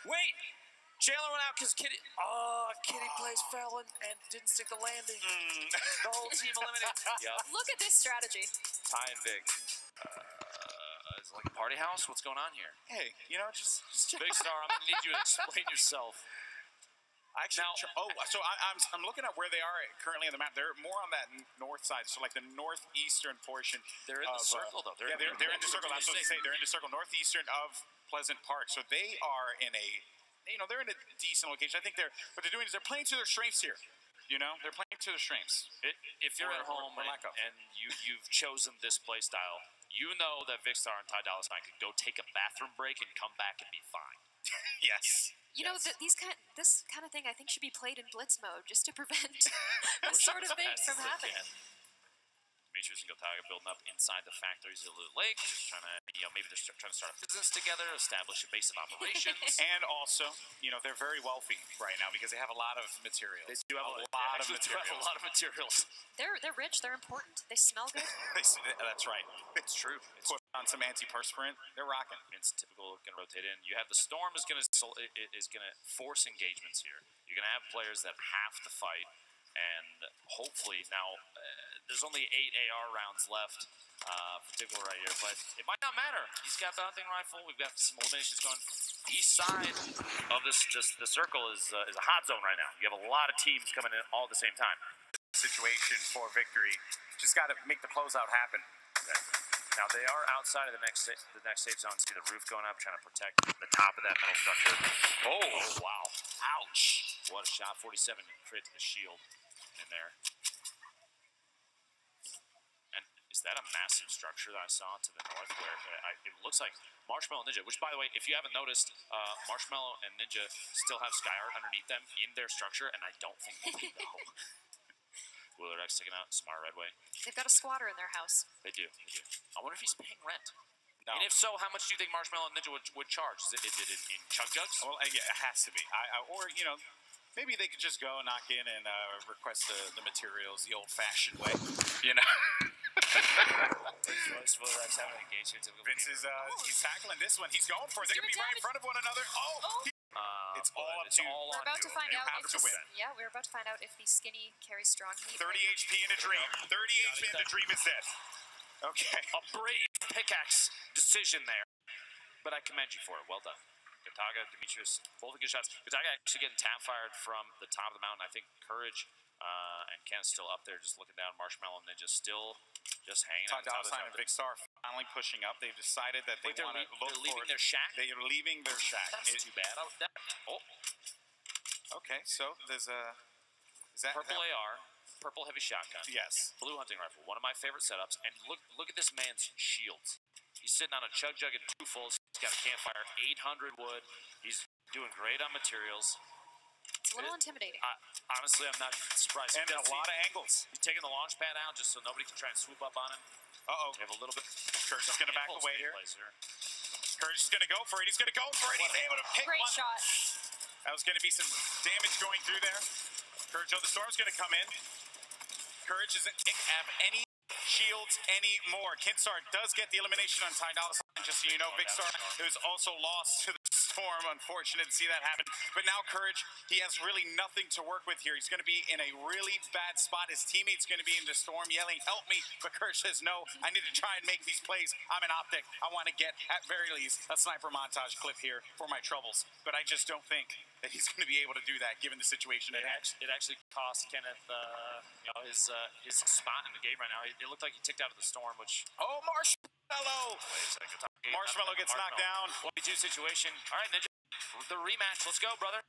Wait! Jailer went out because Kitty... Oh, Kitty plays fell and didn't stick the landing. The whole team eliminated. Yep. Look at this strategy. Ty and Vic. Is it like a party house? What's going on here? Hey, you know, just Big Star, I'm going to need you to explain yourself. Actually, so I'm looking at where they are currently on the map. They're more on that north side, so like the northeastern portion. They're in the circle, though. They're in the circle. That's what they say. They're in the circle northeastern of Pleasant Park. So they are in a, they're in a decent location. I think what they're doing is they're playing to their strengths here. You know, they're playing to their strengths. If you're at home and you've chosen this play style, you know that Vicstar and Ty Dolla $ign could go take a bathroom break and come back and be fine. Yes. You know, this kind of thing I think should be played in blitz mode just to prevent this sort of thing from happening. Demetrius and Gotaga building up inside the factories of Loot Lake, just trying to, maybe they're trying to start a business together, establish a base of operations. And also, they're very wealthy right now because they have a lot of materials. They do have a lot of materials. They're rich. They're important. They smell good. That's right. It's true. Put on some antiperspirant. They're rocking. It's typical. Going to rotate in. You have the Storm is going to force engagements here. You're going to have players that have to fight. And hopefully now, there's only 8 AR rounds left, particularly right here, but it might not matter. He's got bounting rifle. We've got some eliminations going. East side of the circle is a hot zone right now. You have a lot of teams coming in all at the same time. Situation for victory. Just got to make the closeout happen. Now they are outside of the next safe zone. See the roof going up, trying to protect the top of that metal structure. Oh wow! Ouch! What a shot! 47 crit to the shield in there. And is that a massive structure that I saw to the north where it looks like Marshmallow and Ninja, which by the way, if you haven't noticed, Marshmallow and Ninja still have Skyart underneath them in their structure, and I don't think they know. Wheeler X sticking out, Smart Redway. They've got a squatter in their house. They do. I wonder if he's paying rent. No. And if so, how much do you think Marshmallow and Ninja would charge? Is it in chug jugs? Well, yeah, it has to be. Or maybe they could just go and knock in and request the materials the old-fashioned way. Wheeler X having an engagement. Vince is he's tackling this one. He's going for it. They're going to be right in front of one another. It's all up to you. We're about to find out if we're about to find out if the skinny carries strong heat. 30 HP in a dream. 30 HP in the dream is dead. Okay. A brave pickaxe decision there. But I commend you for it. Well done. Gotaga, Demetrius, both good shots. Gotaga actually getting tap fired from the top of the mountain. I think Courage and Ken's still up there just looking down. Marshmallow and Ninja still just hanging out. Ty Dolla $ign and Vicstar finally pushing up. They've decided that they want to look for... They're leaving their shack? They are leaving their shack. That's too bad. Okay, so there's a... Purple AR, purple heavy shotgun. Yes. Blue hunting rifle, one of my favorite setups. And look at this man's shields. He's sitting on a chug jug and 2 fulls. He's got a campfire, 800 wood. He's doing great on materials. It's a little intimidating. Honestly, I'm not surprised. And a lot of angles. He's taking the launch pad out just so nobody can try and swoop up on him. Uh-oh. We have a little bit. Courage is going to back away here. Courage is going to go for it. He's going to go for it. He's able to pick Great one. shot. That was going to be some damage going through there. Courage, the Storm's going to come in. Courage doesn't have any shields anymore. Kinstar does get the elimination on Ty Dolla $ign, just so you know. Vicstar is also lost to the Storm. Unfortunate to see that happen. But now Courage, he has really nothing to work with here. He's going to be in a really bad spot. His teammate's going to be in the Storm yelling, "Help me!" But Courage says, "No, I need to try and make these plays. I'm an optic. I want to get, at very least, a sniper montage clip here for my troubles." But I just don't think that he's going to be able to do that given the situation. It actually cost Kenneth his spot in the game right now. It looked like he ticked out of the Storm, which... Oh, Marshmallow! Marshmallow gets knocked down. 22 situation. All right, Ninja. The rematch. Let's go, brother.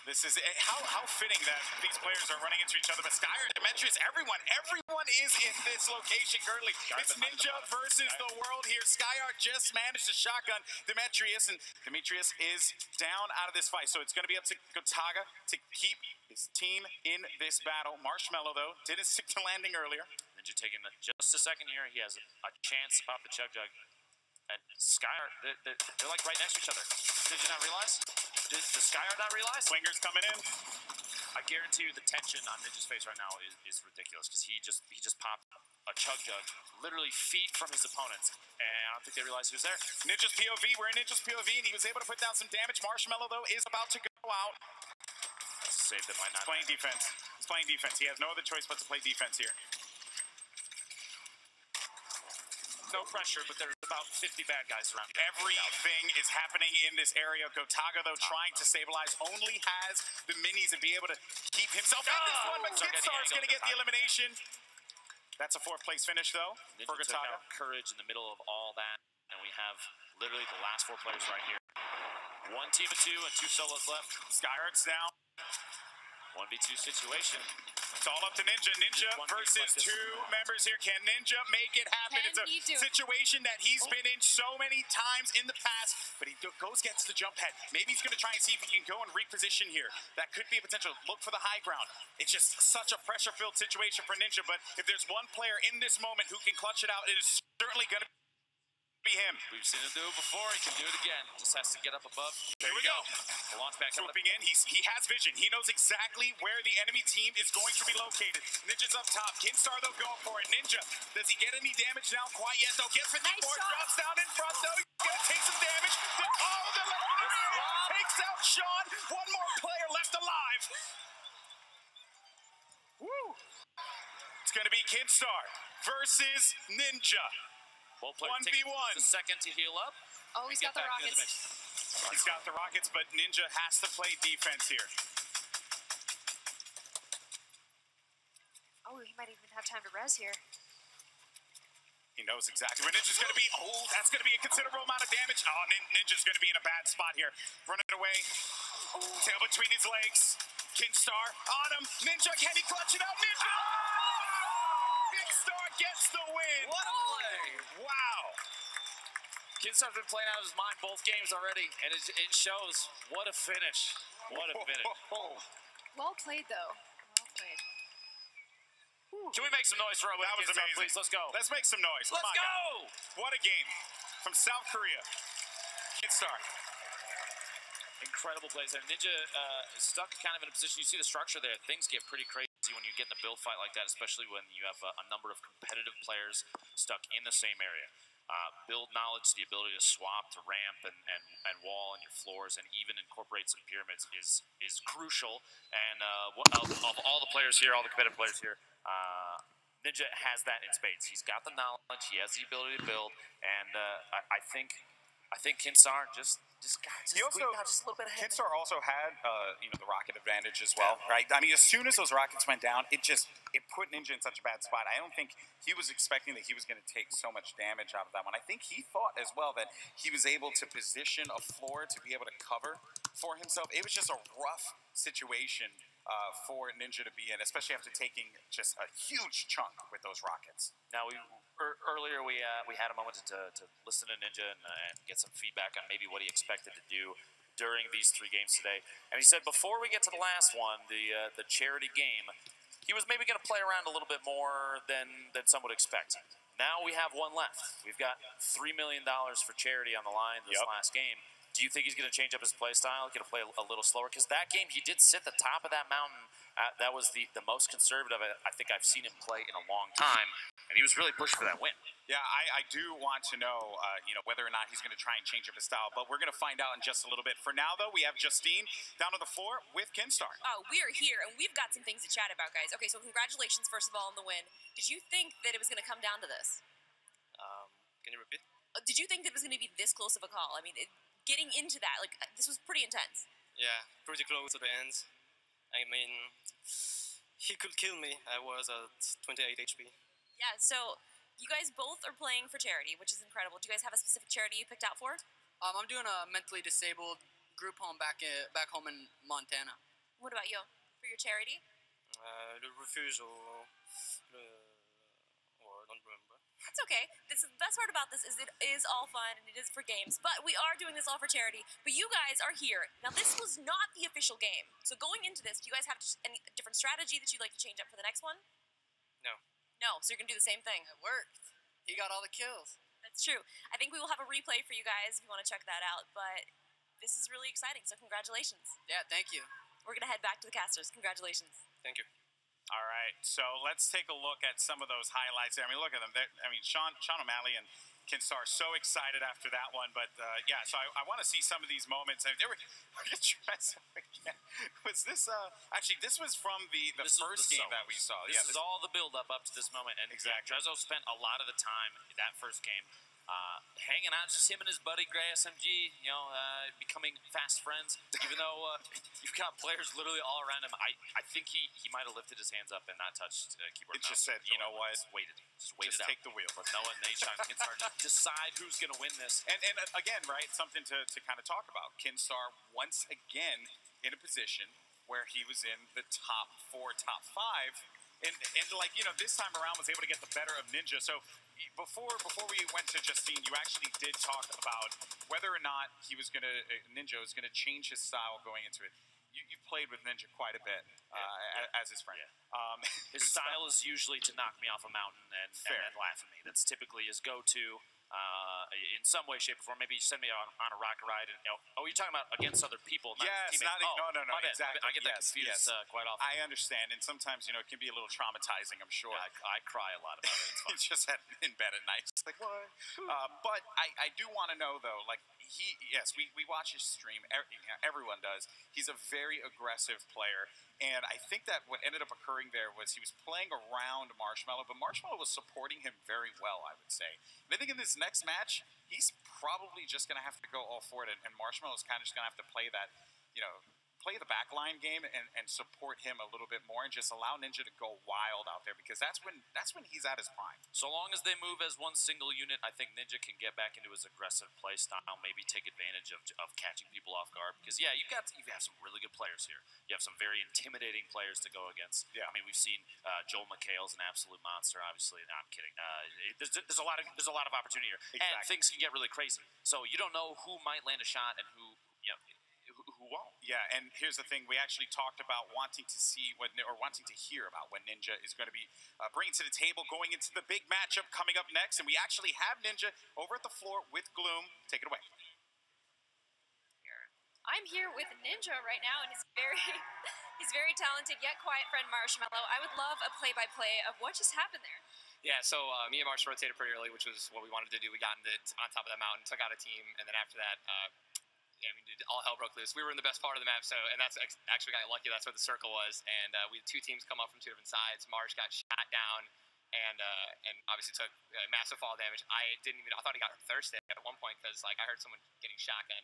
This is how fitting that these players are running into each other. But Skyart, Demetrius, everyone is in this location currently. It's Ninja versus the world here. Skyart just managed to shotgun Demetrius, and Demetrius is down out of this fight. So it's going to be up to Gotaga to keep his team in this battle. Marshmallow, though, didn't stick to landing earlier. Ninja taking just a second here. He has a chance to pop the chug jug. And Skyart, they're like right next to each other. Did you not realize? Did Skyart not realize? Swingers coming in. I guarantee you the tension on Ninja's face right now is ridiculous because he just popped a chug jug, literally feet from his opponents. And I don't think they realized he was there. Ninja's POV, we're in Ninja's POV, and he was able to put down some damage. Marshmallow, though, is about to go out. Saved it by He's playing defense. He's playing defense. He has no other choice but to play defense here. No pressure, but there's about 50 bad guys around here. Everything is happening in this area. Gotaga, though, trying to stabilize, only has the minis and be able to keep himself in this one, but Kidstar's going to get the elimination. That's a 4th place finish, though, for Gotaga. Courage in the middle of all that, and we have literally the last 4 players right here. 1 team of 2 and 2 solos left. Skyart's down. 1v2 situation. It's all up to Ninja. Ninja versus 2 members here. Can Ninja make it happen? It's a situation that he's been in so many times in the past, but he gets the jump head. Maybe he's going to try and see if he can go and reposition here. That could be a potential. Look for the high ground. It's just such a pressure-filled situation for Ninja, but if there's one player in this moment who can clutch it out, it is certainly going to be him. We've seen him do it before. He can do it again. Just has to get up above. There we go. The launch back swooping in. He has vision. He knows exactly where the enemy team is going to be located. Ninja's up top. Kinstar, though, going for it. Ninja, does he get any damage now? Quite yet, though. Gets 54. Drops down in front, though. He's going to take some damage. The takes out Sean. One more player left alive. Woo. It's going to be Kinstar versus Ninja. 1v1. The second to heal up. Oh, he's got the rockets. He's got the rockets, but Ninja has to play defense here. Oh, he might even have time to res here. He knows exactly where Ninja's going to be. Oh, that's going to be a considerable amount of damage. Oh, Ninja's going to be in a bad spot here. Running away. Tail between his legs. Kinstar on him. Ninja, can he clutch it out? Ninja! Kinstar gets the win. What a play. Wow. Kinstar's been playing out of his mind both games already, and it shows. What a finish. What a finish. Well played, though. Well played. Can we make some noise for our That was Kinstar, amazing. please? Let's go. Let's make some noise. Let's go. What a game from South Korea. Kinstar. Incredible plays there. Ninja stuck kind of in a position. You see the structure there. Things get pretty crazy when you get in a build fight like that, especially when you have a number of competitive players stuck in the same area. Build knowledge, the ability to swap, to ramp, and wall in your floors, and even incorporate some pyramids is crucial. And of all the players here, all the competitive players here, Ninja has that in spades. He's got the knowledge, he has the ability to build, and I think Kinstar just got just a little bit ahead. Kinstar also had the rocket advantage as well, right? I mean, as soon as those rockets went down, it put Ninja in such a bad spot. I don't think he was expecting that he was going to take so much damage out of that one. I think he thought as well that he was able to position a floor to be able to cover for himself. It was just a rough situation for Ninja to be in, especially after taking just a huge chunk with those rockets. Now, earlier we had a moment to listen to Ninja and get some feedback on maybe what he expected to do during these 3 games today. And he said before we get to the last one, the charity game, he was maybe going to play around a little bit more than some would expect. Now we have one left. We've got $3 million for charity on the line this last game. Do you think he's going to change up his play style, going to play a little slower? Because that game, he did sit the top of that mountain. That was the most conservative I think I've seen him play in a long time, and he was really pushed for that win. Yeah, I do want to know, whether or not he's going to try and change up his style, but we're going to find out in just a little bit. For now, though, we have Justine down on the floor with Kinstar. Oh, we are here, and we've got some things to chat about, guys. Okay, so congratulations, first of all, on the win. Did you think that it was going to come down to this? Can you repeat? Did you think that it was going to be this close of a call? I mean, getting into that, this was pretty intense. Yeah, pretty close to the end. I mean, he could kill me. I was at 28 HP. Yeah, so you guys both are playing for charity, which is incredible. Do you guys have a specific charity you picked out for? I'm doing a mentally disabled group home back home in Montana. What about you? For your charity? Le refuge or I don't remember. That's okay. The best part about this is it is all fun and it is for games, but we are doing this all for charity. But you guys are here. Now, this was not the official game. So going into this, do you guys have any different strategy that you'd like to change up for the next one? No. No, so you're going to do the same thing. It worked. He got all the kills. That's true. I think we will have a replay for you guys if you want to check that out, but this is really exciting, so congratulations. Yeah, thank you. We're going to head back to the casters. Congratulations. Thank you. All right, so let's take a look at some of those highlights there. I mean, look at them. I mean, Sean O'Malley and Kinstar so excited after that one, but yeah. So I want to see some of these moments. And they were. Was this actually? This was from the first game that we saw. This is all the build up to this moment, and exactly. Drezzo spent a lot of the time in that first game. Hanging out, just him and his buddy Gray SMG, you know, becoming fast friends. Even though you've got players literally all around him, I think he might have lifted his hands up and not touched keyboard. It just said, you know what? Just waited it out. Take the wheel. But Noah and Nate can start to decide who's going to win this. And again, right, something to kind of talk about. Kinstar once again in a position where he was in the top 4, top 5, and like, you know, this time around was able to get the better of Ninja. So before we went to Justine, you actually did talk about whether or not Ninja was gonna change his style going into it. You played with Ninja quite a bit as his friend. Yeah. His style is usually to knock me off a mountain and then laugh at me. That's typically his go-to. In some way, shape, or form. Maybe send me on a rocket ride. And, you know, you're talking about against other people, not teammates. No, exactly. I get that confused quite often. I understand, and sometimes, you know, it can be a little traumatizing, I'm sure. Yeah, I cry a lot about it. It's just in bed at night. It's like, what? But I do want to know, though, like, we watch his stream. Everyone does. He's a very aggressive player, and I think that what ended up occurring there was he was playing around Marshmallow, but Marshmallow was supporting him very well, I would say. And I think in this next match, he's probably just going to have to go all for it, and Marshmallow's kind of just going to have to play that, you know, play the backline game and support him a little bit more and just allow Ninja to go wild out there, because that's when he's at his prime. So long as they move as one single unit, I think Ninja can get back into his aggressive play style, maybe take advantage of catching people off guard. Because yeah, you have some really good players here. You have some very intimidating players to go against. Yeah. I mean, we've seen Joel McHale's an absolute monster. Obviously, no, I'm kidding. There's a lot of opportunity here, exactly. And things can get really crazy. So you don't know who might land a shot and who won't. Yeah, and here's the thing. We actually talked about wanting to hear about what Ninja is going to be bringing to the table going into the big matchup coming up next. And we actually have Ninja over at the floor with Gloom. Take it away. I'm here with Ninja right now, and he's very talented yet quiet friend Marshmallow. I would love a play-by-play of what just happened there. Yeah, so me and Marsh rotated pretty early, which was what we wanted to do. We got on top of that mountain, took out a team, and then after that, all hell broke loose. We were in the best part of the map, and that's actually got lucky. That's where the circle was, and we had 2 teams come up from 2 different sides. Marsh got shot down, and obviously took massive fall damage. I thought he got thirsty at one point because I heard someone getting shotgun,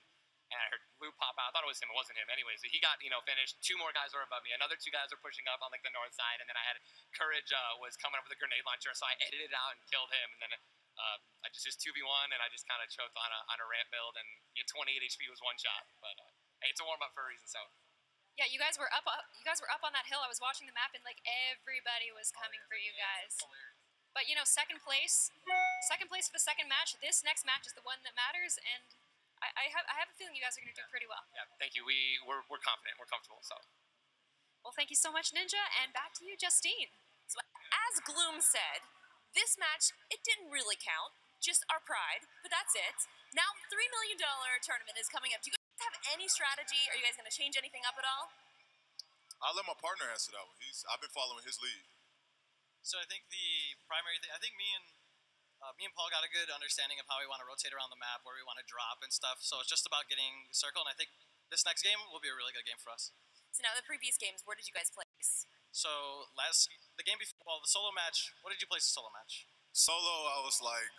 and I heard Luke pop out. I thought it was him. It wasn't him. Anyways, he got finished. 2 more guys were above me. Another 2 guys were pushing up on the north side, and then I had Courage was coming up with a grenade launcher, so I edited it out and killed him, and then. I just 2v1, and I just kind of choked on a ramp build, and 28 HP was 1 shot. But hey, it's a warm up for a reason. So yeah, you guys were up on that hill. I was watching the map, and everybody was coming for you guys. But second place for the second match. This next match is the one that matters, and I have a feeling you guys are going to do pretty well. Yeah, thank you. We're confident. We're comfortable. So well, thank you so much, Ninja, and back to you, Justine. So as Gloom said, this match, it didn't really count, just our pride, but that's it. Now, $3 million tournament is coming up. Do you guys have any strategy? Are you guys going to change anything up at all? I'll let my partner answer that one. I've been following his lead. So I think the primary thing, me and Paul got a good understanding of how we want to rotate around the map, where we want to drop and stuff. So it's just about getting the circle, and I think this next game will be a really good game for us. So now the previous games, where did you guys place? So the game before, the solo match, what did you place the solo match? Solo, I was like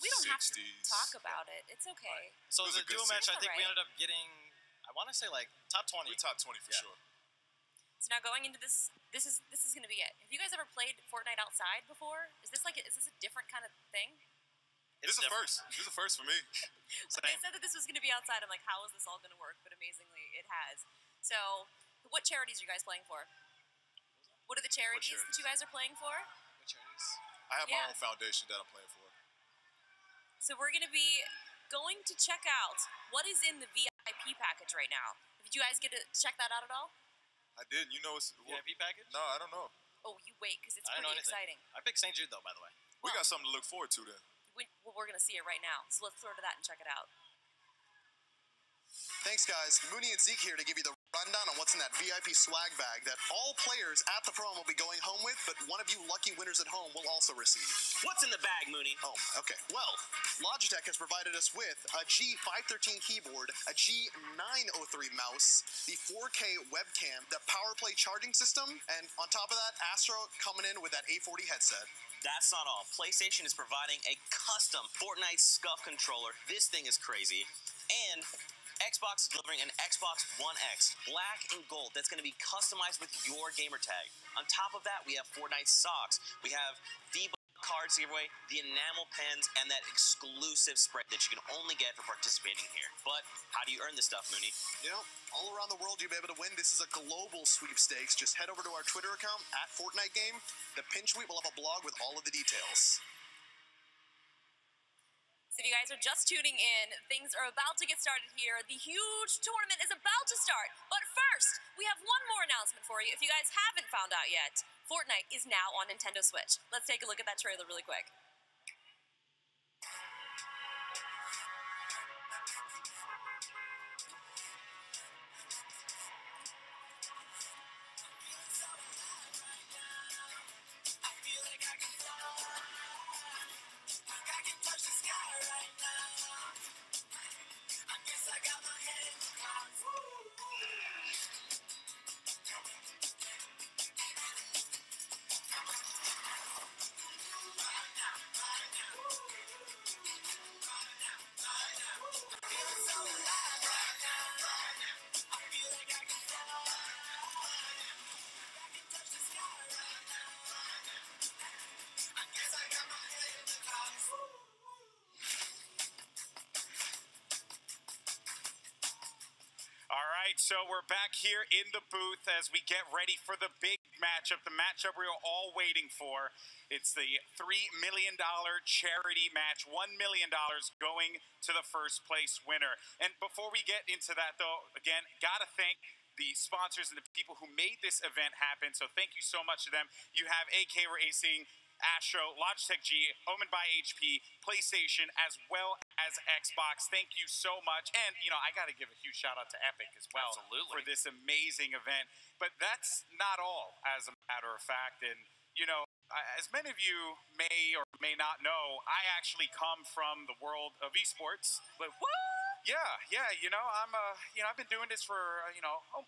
we don't 60s. have to talk about it. It's okay. Right. So the duo match, I think we ended up getting, I want to say top 20. We're top 20 for sure. So now going into this is going to be it. Have you guys ever played Fortnite outside before? Is this a different kind of thing? This is a first. This is a first for me. When they said that this was going to be outside, I'm like, how is this all going to work? But amazingly, it has. So what charities are you guys playing for? What are the charities that you guys are playing for? What charities? I have my own foundation that I'm playing for. So we're going to be going to check out what is in the VIP package right now. Did you guys get to check that out at all? I didn't. You know it's... VIP package? No, I don't know. Oh, you wait, because it's pretty exciting. I picked St. Jude, though, by the way. We got something to look forward to, then. We're going to see it right now. So let's throw to that and check it out. Thanks, guys. Mooney and Zeke here to give you the Rundown on what's in that VIP swag bag that all players at the prom will be going home with, but one of you lucky winners at home will also receive. What's in the bag, Mooney? Oh, okay. Well, Logitech has provided us with a G513 keyboard, a G903 mouse, the 4K webcam, the PowerPlay charging system, and on top of that, Astro coming in with that A40 headset. That's not all. PlayStation is providing a custom Fortnite SCUF controller. This thing is crazy. And Xbox is delivering an Xbox One X, black and gold, that's going to be customized with your gamer tag. On top of that, we have Fortnite socks. We have the cards giveaway, the enamel pens, and that exclusive spread that you can only get for participating here. But how do you earn this stuff, Mooney? You know, all around the world you'll be able to win. This is a global sweepstakes. Just head over to our Twitter account, @FortniteGame. The pin tweet will have a blog with all of the details. So if you guys are just tuning in, things are about to get started here. The huge tournament is about to start. But first, we have one more announcement for you. If you guys haven't found out yet, Fortnite is now on Nintendo Switch. Let's take a look at that trailer really quick. All right, so we're back here in the booth as we get ready for the big matchup, the matchup we are all waiting for. It's the $3 million charity match, $1 million going to the first place winner. And before we get into that, though, again, gotta thank the sponsors and the people who made this event happen. So thank you so much to them. You have AK Racing, Astro, Logitech G, Omen by HP, PlayStation, as well as Xbox. Thank you so much. And, you know, I got to give a huge shout out to Epic as well. Absolutely. For this amazing event. But that's not all, as a matter of fact. And, you know, as many of you may or may not know, I actually come from the world of esports. But what? Yeah. You know, I've been doing this for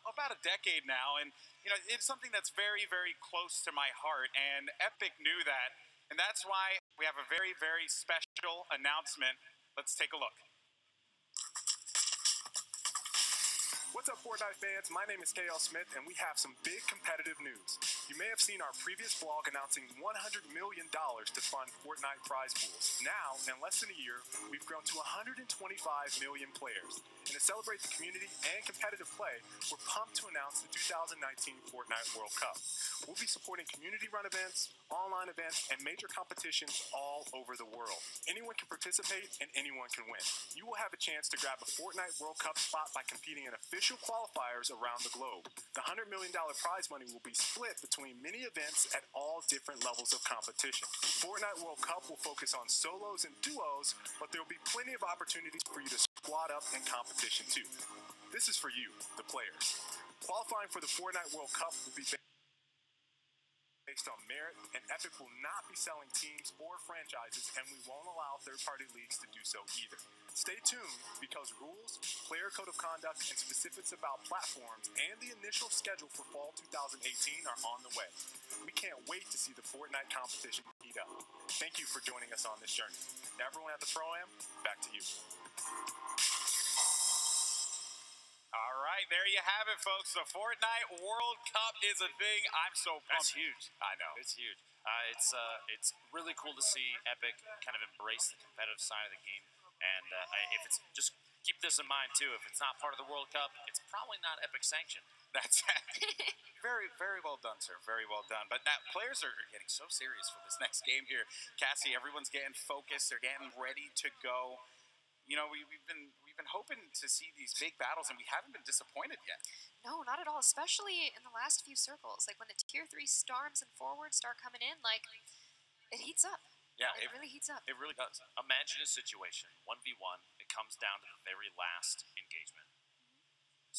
about a decade now, and you know, it's something that's very, very close to my heart. And Epic knew that, and that's why we have a very, very special announcement. Let's take a look. What's up, Fortnite fans? My name is KL Smith, and we have some big competitive news. You may have seen our previous vlog announcing $100 million to fund Fortnite prize pools. Now, in less than a year, we've grown to 125 million players. And to celebrate the community and competitive play, we're pumped to announce the 2019 Fortnite World Cup. We'll be supporting community-run events, online events, and major competitions all over the world. Anyone can participate, and anyone can win. You will have a chance to grab a Fortnite World Cup spot by competing in official qualifiers around the globe. The $100 million prize money will be split between many events at all different levels of competition. Fortnite World Cup will focus on solos and duos, but there will be plenty of opportunities for you to squad up in competition too. This is for you, the players. Qualifying for the Fortnite World Cup will be based on merit, and Epic will not be selling teams or franchises, and we won't allow third-party leagues to do so either. Stay tuned, because rules, player code of conduct, and specifics about platforms and the initial schedule for fall 2018 are on the way. We can't wait to see the Fortnite competition heat up. Thank you for joining us on this journey. Now, everyone at the Pro-Am, back to you. All right, there you have it, folks. The Fortnite World Cup is a thing. I'm so pumped. That's huge. I know. It's huge. It's really cool to see Epic kind of embrace the competitive side of the game. And if it's just keep this in mind too. If it's not part of the World Cup, it's probably not Epic sanctioned. That's very, very well done, sir. Very well done. But now players are getting so serious for this next game here. Cassie, everyone's getting focused. They're getting ready to go. You know, we've been hoping to see these big battles, and we haven't been disappointed yet. No, not at all, especially in the last few circles. Like, when the Tier 3 storms and forwards start coming in, like, it heats up. Yeah, it really heats up. It really does. Imagine a situation, 1v1, it comes down to the very last engagement.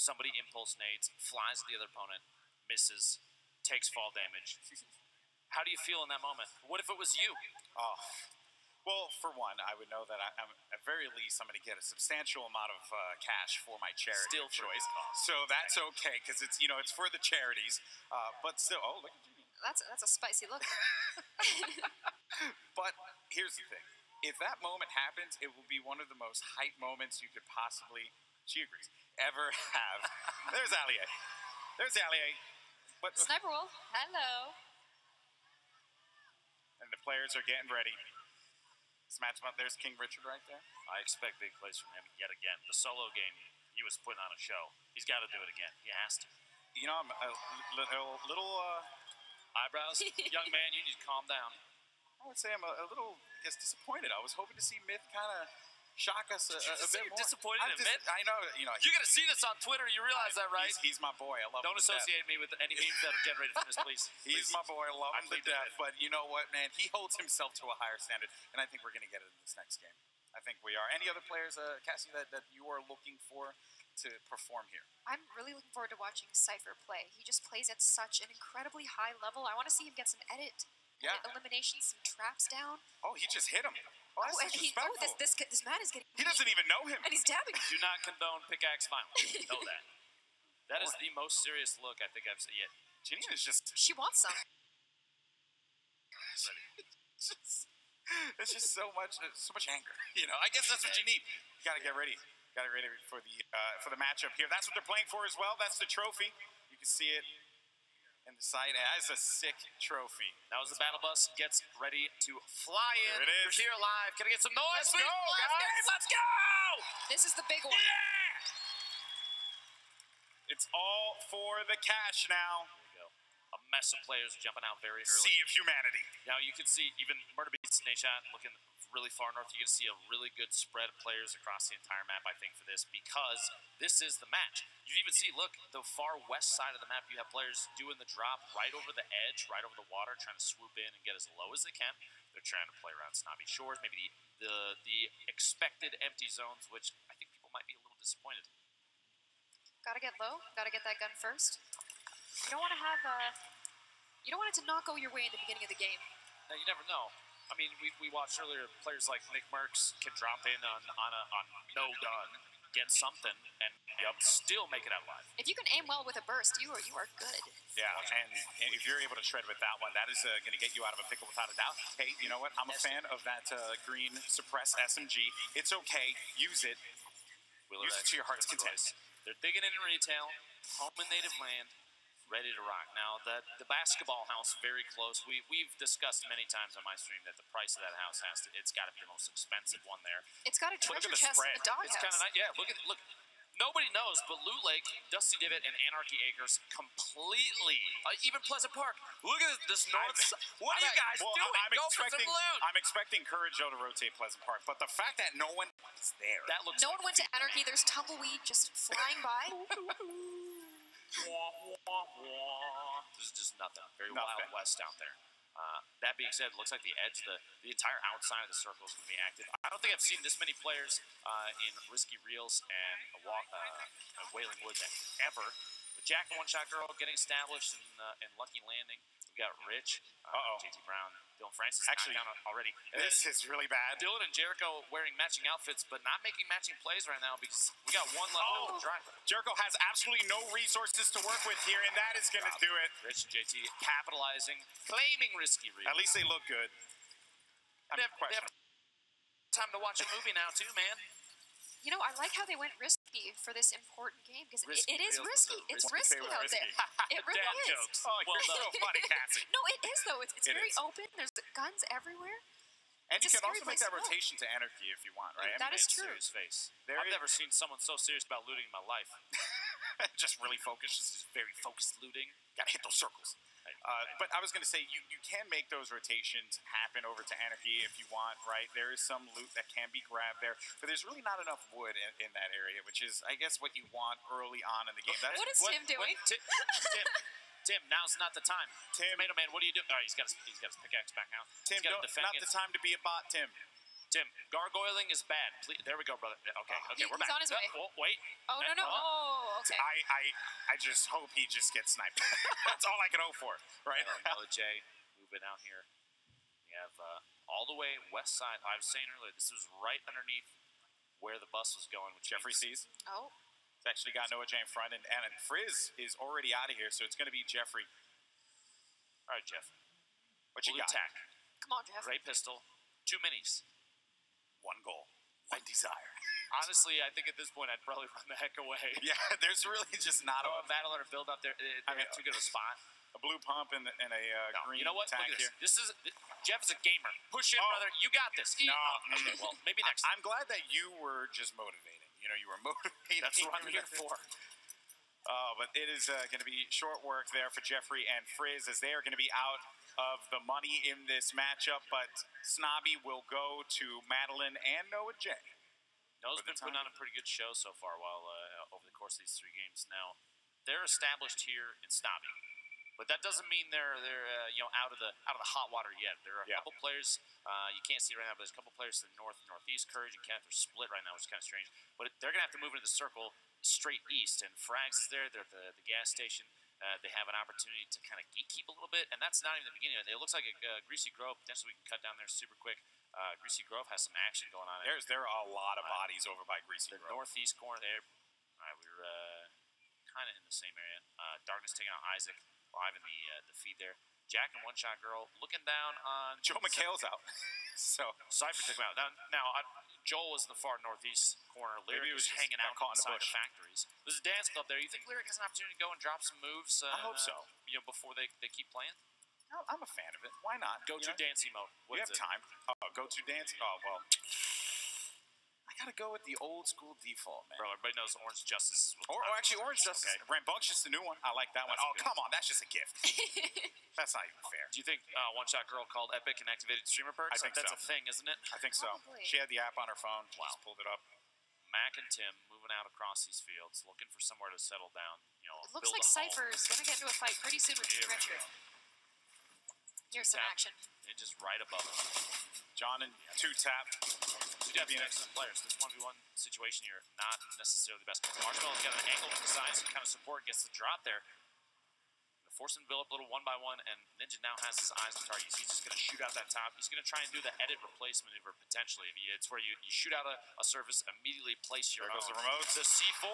somebody impulse nades, flies at the other opponent, misses, takes fall damage. How do you feel in that moment? What if it was you? Oh, well, for one, I would know that I'm at very least I'm going to get a substantial amount of cash for my charity Still choice. So that's okay because it's it's for the charities. But still, oh look at you. That's a spicy look. But here's the thing: if that moment happens, it will be one of the most hype moments you could possibly, she agrees, ever have. There's Allier. There's Allier. But Sniper Wolf, hello. and the players are getting ready. This matchup, there's King Richard right there. I expect big plays from him yet again. The solo game, he was putting on a show. He's got to do it again. He has to. You know, I'm a little eyebrows. Young man, you need to calm down. I would say I'm a little disappointed. I was hoping to see Myth kind of shock us a bit more. Disappointed in Myth? I know, You're going to see this on Twitter. You realize that, right? He's my boy. I love him. Don't associate me with any memes that are generated from this, please. He's my boy. I love him to death. But you know what, man? He holds himself to a higher standard, and I think we're going to get it in this next game. I think we are. Any other players, Cassie, that you are looking for to perform here? I'm really looking forward to watching Cypher play. He just plays at such an incredibly high level. I want to see him get some edit, eliminations, some traps down. Oh, he just hit him. Oh, that's disrespectful. This man is getting. He doesn't even know him. And he's dabbing. Do not condone pickaxe violence. Know that. That is the most serious look I think I've seen yet. Janine is just. She wants some. It's just so much anger. I guess that's what you need. You gotta get ready. Gotta get ready for the matchup here. That's what they're playing for as well. That's the trophy. You can see it in the sight. That's a sick trophy. Now as the battle bus gets ready to fly in. There it is. You're here live. Can I get some noise? Let's go, guys. Let's go! This is the big one. Yeah! It's all for the cash now. There we go. A mess of players jumping out very early. Sea of humanity. Now you can see even Murder Beats Nation looking really far north. You can see a really good spread of players across the entire map, I think, for this, because this is the match. You even see, look, the far west side of the map, you have players doing the drop right over the edge, right over the water, trying to swoop in and get as low as they can. They're trying to play around snobby shores, maybe the expected empty zones, which I think people might be a little disappointed. Gotta get low. Gotta get that gun first. You don't want to have you don't want it to not go your way in the beginning of the game. Now, you never know. I mean, we watched earlier, players like Nick Merckx can drop in on no gun, get something, and still make it out live. If you can aim well with a burst, you are good. Yeah, and if you're able to shred with that one, that is going to get you out of a pickle without a doubt. Hey, you know what? I'm a fan of that green suppress SMG. It's okay. Use it. Use it to your heart's content. They're digging in retail, home and native land, ready to rock. Now, the basketball house, very close. We've discussed many times on my stream that the price of that house it's got to be the most expensive one there. It's got a treasure chest in the doghouse. It's kind of nice. Yeah, look. Nobody knows, but Loot Lake, Dusty Divot, and Anarchy Acres completely. Even Pleasant Park. Look at this north side. What are you guys doing? Go for some loot. I'm expecting Courage Joe to rotate Pleasant Park, but the fact that no one is there. That looks. No one went to Anarchy. There's tumbleweed just flying by. This is just nothing. Very Wild West out there. That being said, it looks like the edge, the entire outside of the circle is going to be active. I don't think I've seen this many players in Risky Reels and Wailing Woods ever. With Jack and One Shot Girl getting established and Lucky Landing. We got Rich, JT Brown, Dylan Francis actually down already. This is really bad. Dylan and Jericho wearing matching outfits, but not making matching plays right now because we got one left on the drive. Jericho has absolutely no resources to work with here, and that is going to do it. Rich and JT capitalizing, claiming Risky Reels. At least they look good. They have time to watch a movie now, too, man. You know, I like how they went risky for this important game because it is risky. It's risky out there. It really is. Jokes. Oh, you're so funny, Cassie. No, it is though. It's very open. There's guns everywhere. And you can also make that rotation to Anarchy if you want, right? That is true. Serious face. I've never seen someone so serious about looting in my life. Just really focused. Just very focused looting. Gotta hit those circles. But I was going to say, you can make those rotations happen over to Anarchy if you want, right? There is some loot that can be grabbed there, but there's really not enough wood in that area, which is, I guess, what you want early on in the game. What is Tim doing? Tim, now's not the time. Tomato Man, what are you doing? Oh, he's got his pickaxe back out. Tim, not the time to be a bot, Tim. Tim, gargoyling is bad. Please, there we go, brother. Okay, we're back. He's on his way. Oh, wait. Oh, no. Oh, okay. I just hope he just gets sniped. That's all I can hope for, right? Jay moving out here. We have all the way west side. I was saying earlier, this was right underneath where the bus was going, which Jeffrey sees. Oh. It's actually got Noah J in front, and Frizz is already out of here, so it's going to be Jeffrey. All right, Jeff. What you got? Tack. Come on, Jeff. Great pistol. 2 minis. 1 goal. 1 desire. Honestly, I think at this point I'd probably run the heck away. Yeah, there's really just not a Madeline or build up there. I mean, too good of a spot. A blue pump and a green. You know what? Look tank at this. here. This is Jeff is a gamer. Push in, brother. You got this. No. Okay, well, maybe next time. I'm glad that you were just motivating. You know, you were motivating. That's what I'm here for. But it is going to be short work there for Jeffrey and Frizz as they are going to be out of the money in this matchup. But Snobby will go to Madeline and Noah J. Noah's been putting on a pretty good show so far while over the course of these 3 games. Now, they're established here in Snobby. But that doesn't mean they're out of the hot water yet. There are a couple players you can't see right now, but there's a couple players to the north and northeast. Courage and Kenneth are split right now, which is kind of strange. But they're gonna have to move into the circle straight east. And Frags is there. They're at the gas station. They have an opportunity to kind of gatekeep a little bit, and that's not even the beginning of it. It looks like a Greasy Grove. Potentially, we can cut down there super quick. Greasy Grove has some action going on. There are a lot of bodies over by Greasy Grove. The northeast corner there. All right, we're kind of in the same area. Darkness taking out Isaac. Live in the feed there. Jack and One Shot Girl looking down on Joe McHale's out. So Cypher took him out. Now Joel was in the far northeast corner. Lyric was hanging out inside the factories. There's a dance club there. You think Lyric has an opportunity to go and drop some moves? I hope so. Before they keep playing. I'm a fan of it. Why not? Go to dancing mode. We have time. Go to dance. Oh well. I gotta go with the old school default, man. Bro, everybody knows Orange Justice. Or actually, Orange Justice. Okay. Rambunctious, the new one. I like that one. Come on, that's just a gift. That's not even fair. Do you think One Shot Girl called Epic and activated streamer perks? I think that's so. a thing, isn't it? I think so. She had the app on her phone. She just pulled it up. Mac and Tim moving out across these fields, looking for somewhere to settle down. It looks like Cypher's gonna get into a fight pretty soon with Richard. Here's some action. It's just right above him. John and 2-tap. Excellent players. This 1v1 situation here, not necessarily the best. Marshmallow's got an angle to the side, so kind of support gets the drop there. Force him to build up a little 1-by-1, and Ninja now has his eyes on the target. He's just going to shoot out that top. He's going to try and do the edit replace maneuver potentially. It's where you shoot out a surface, immediately place your There goes the remote. The C4.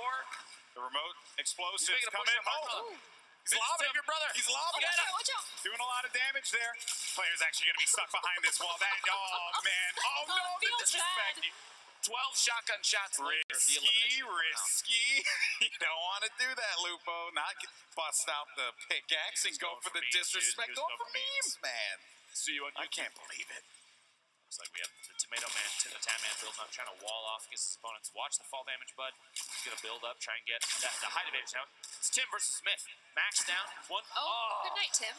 The remote explosives coming. He's lobbing your brother. He's lobbing. Watch out. Doing a lot of damage there. Player's actually going to be stuck behind this wall. Man. Oh, no. The disrespect. 12 shotgun shots later. Risky. You don't want to do that, Lupo. Not bust out the pickaxe and go for the disrespect. Go for memes, man. See you on YouTube. I can't believe it. Looks like we have the Tomato Man, the Tap Man building up, trying to wall off against his opponents. Watch the fall damage, bud. He's going to build up, try and get the height advantage now. It's Tim versus Smith. Max down. One. Good night, Tim.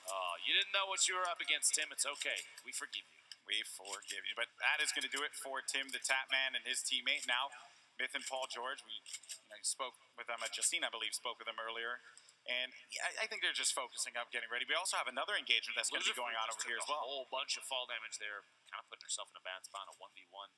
Oh, you didn't know what you were up against, Tim. It's okay. We forgive you. We forgive you. But that is going to do it for Tim, the Tap Man, and his teammate. Now, Myth and Paul George, we spoke with them. Justine, I believe, spoke with them earlier. And I think they're just focusing up, getting ready. We also have another engagement that's going to be going on over here as well. A whole bunch of fall damage there. Kind of putting herself in a bad spot on a 1v1.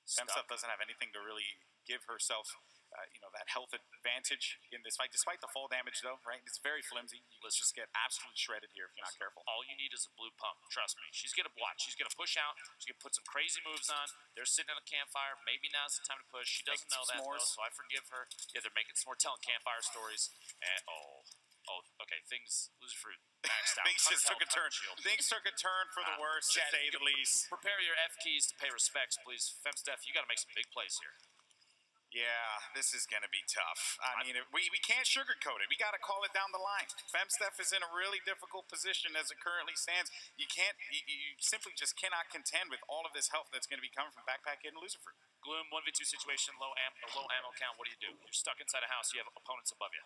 Femstuff doesn't have anything to really give herself, that health advantage in this fight. Despite the fall damage, though, right? It's very flimsy. Let's just get absolutely shredded here if you're not careful. All you need is a blue pump. Trust me. She's going to watch. She's going to push out. She's going to put some crazy moves on. They're sitting on a campfire. Maybe now's the time to push. She doesn't know that, though, so I forgive her. Yeah, they're making some more telling campfire stories. And, okay. Things, Loser Fruit, maxed out. Things just took a turn. Things took a turn for the worse, to say the least. Prepare your F keys to pay respects, please. Femsteph, you got to make some big plays here. Yeah, this is going to be tough. I mean, we can't sugarcoat it. We got to call it down the line. Femsteph is in a really difficult position as it currently stands. You simply just cannot contend with all of this help that's going to be coming from Backpack Kid and Loser Fruit. Gloom, 1v2 situation, low ammo count. What do? You're stuck inside a house. You have opponents above you.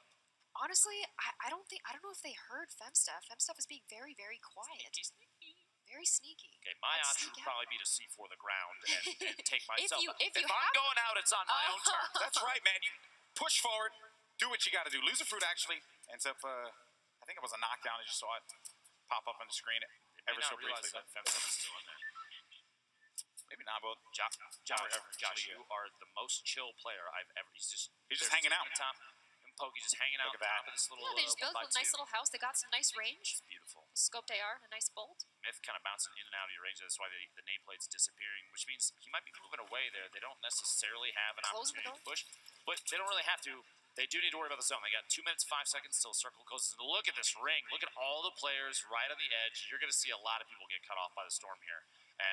Honestly, I don't know if they heard Femstuff. Femstuff is being very, very quiet. Very sneaky. Okay, my option would probably be to C4 the ground and take myself. If I'm going out, it's on my own terms. That's right, man. You push forward, do what you got to do. Loser Fruit actually ends up, I think it was a knockdown. I just saw it pop up on the screen ever so briefly. Femstuff is still in there. Maybe not, but Josh, Josh, you are the most chill player I've ever. He's just hanging out. Top, and Pokey just hanging out Look at that. top of this little. Yeah, they just built a nice little house. They got some nice range. It's beautiful. Scoped AR, a nice bolt. Myth kind of bouncing in and out of your range. That's why the nameplate's disappearing, which means he might be moving away there. They don't necessarily have an opportunity to push, but they don't really have to. They do need to worry about the zone. They got 2 minutes, 5 seconds till circle closes. And look at this ring. Look at all the players right on the edge. You're going to see a lot of people get cut off by the storm here.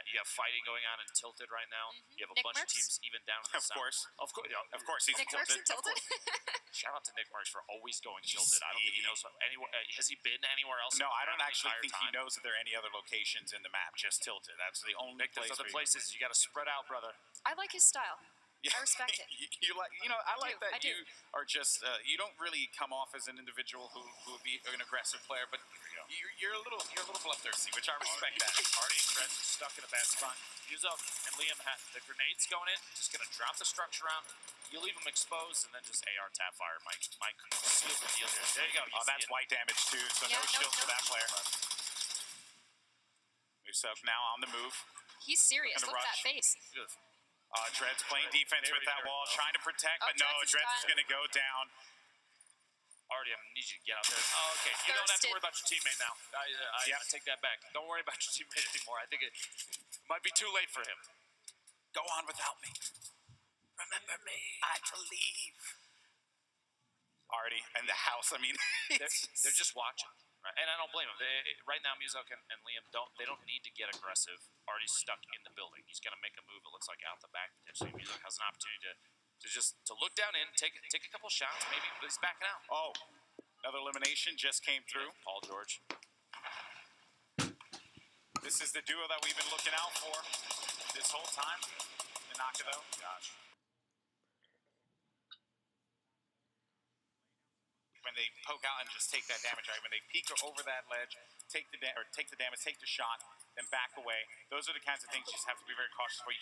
You have fighting going on in Tilted right now. You have a bunch of teams even down in the south. Of course, he's Nick Merckx in Tilted. Shout out to Nick Merckx for always going Tilted. I don't think he knows anywhere. Has he been anywhere else? No, I don't actually think he knows that there are any other locations in the map. Just Tilted. That's the only place. There's other places. You got to spread out, brother. I like his style. I respect it. I like that you are just you don't really come off as an individual who would be an aggressive player, but you're a little bloodthirsty, which I respect that. Artie and Dredge stuck in a bad spot. Yuzo and Liam had the grenades going in, just gonna drop the structure out. You leave them exposed and then just AR tap fire. Mike seal the deal here. There you go. That's white damage too, so no shield for that player. Muso now on the move. He's serious. Look at that face. Beautiful. Dred's playing defense with that wall, trying to protect, but no, Dred's is going to go down. Artie, I need you to get out there. Oh, okay. You don't have to worry about your teammate now. I take that back. Don't worry about your teammate anymore. I think it might be too late for him. Go on without me. Remember me. I had to leave. Artie and the house, I mean. they're just watching. Right? And I don't blame them. Right now, Muzok and Liam don't need to get aggressive. Artie's stuck in the building. He's going to make a move, it looks like, out the back. Potentially, Muzok has an opportunity to look down in, take a couple shots, maybe, but he's backing out. Oh, another elimination just came through. Paul George. This is the duo that we've been looking out for this whole time. The Naka, though. Gosh. When they poke out and just take that damage, right? When they peek over that ledge, take the damage, take the shot, then back away. Those are the kinds of things you just have to be very cautious for. You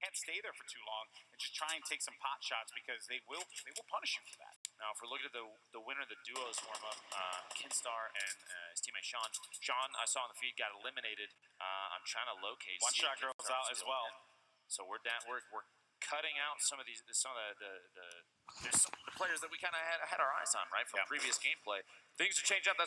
can't stay there for too long and just try and take some pot shots because they will punish you for that. Now, if we're looking at the winner of the duos warm up, Kinstar and his teammate Sean. Sean, I saw on the feed, got eliminated. I'm trying to locate. One shot girls out as well. So we're down. We're cutting out some of the there's some players that we kind of had our eyes on, right, from previous gameplay. Things are changing up.